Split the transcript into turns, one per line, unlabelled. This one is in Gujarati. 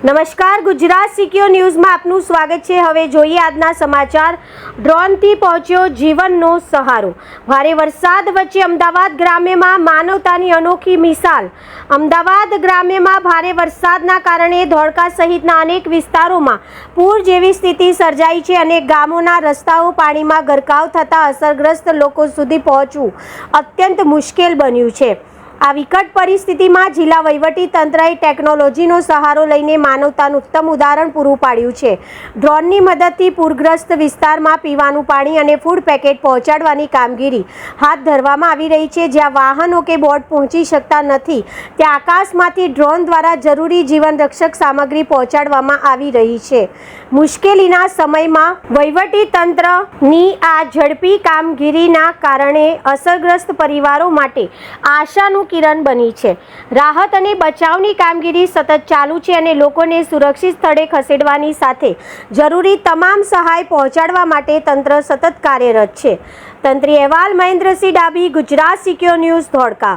નમસ્કાર, ગુજરાત સિક્યોર ન્યૂઝમાં આપનું સ્વાગત છે। હવે જોઈએ આજના સમાચાર। ડ્રોનથી પહોંચ્યો જીવનનો સહારો। ભારે વરસાદ વચ્ચે અમદાવાદ ગ્રામ્યમાં માનવતાની અનોખી મિસાલ। અમદાવાદ ગ્રામ્યમાં ભારે વરસાદના કારણે ધોળકા સહિતના અનેક વિસ્તારોમાં પૂર જેવી સ્થિતિ સર્જાઈ છે। અનેક ગામોના રસ્તાઓ પાણીમાં ગરકાવ થતાં અસરગ્રસ્ત લોકો સુધી પહોંચવું અત્યંત મુશ્કેલ બન્યું છે। આ વિકટ પરિસ્થિતિમાં જિલ્લા વહીવટી તંત્રએ ટેકનોલોજીનો સહારો લઈને માનવતાનું ઉત્તમ ઉદાહરણ પૂરું પાડ્યું છે। ડ્રોનની મદદથી પૂરગ્રસ્ત વિસ્તારમાં પીવાનું પાણી અને ફૂડ પેકેટ પહોંચાડવાની કામગીરી હાથ ધરવામાં આવી રહી છે। જ્યાં વાહનો કે બોટ પહોંચી શકતા નથી ત્યાં આકાશમાંથી ડ્રોન દ્વારા જરૂરી જીવન રક્ષક સામગ્રી પહોંચાડવામાં આવી રહી છે। મુશ્કેલીના સમયમાં વહીવટી તંત્રની આ ઝડપી કામગીરીના કારણે અસરગ્રસ્ત પરિવારો માટે આશાનું કિરણ બની છે। રાહત અને બચાવની કામગીરી સતત ચાલુ છે અને લોકોને સુરક્ષિત સ્થળે ખસેડવાની સાથે જરૂરી તમામ સહાય પહોંચાડવા માટે તંત્ર સતત કાર્યરત છે। તંત્રી અહેવાલ મહેન્દ્રસિંહ ડાભી, ગુજરાત સિક્યોર ન્યૂઝ, ધોળકા।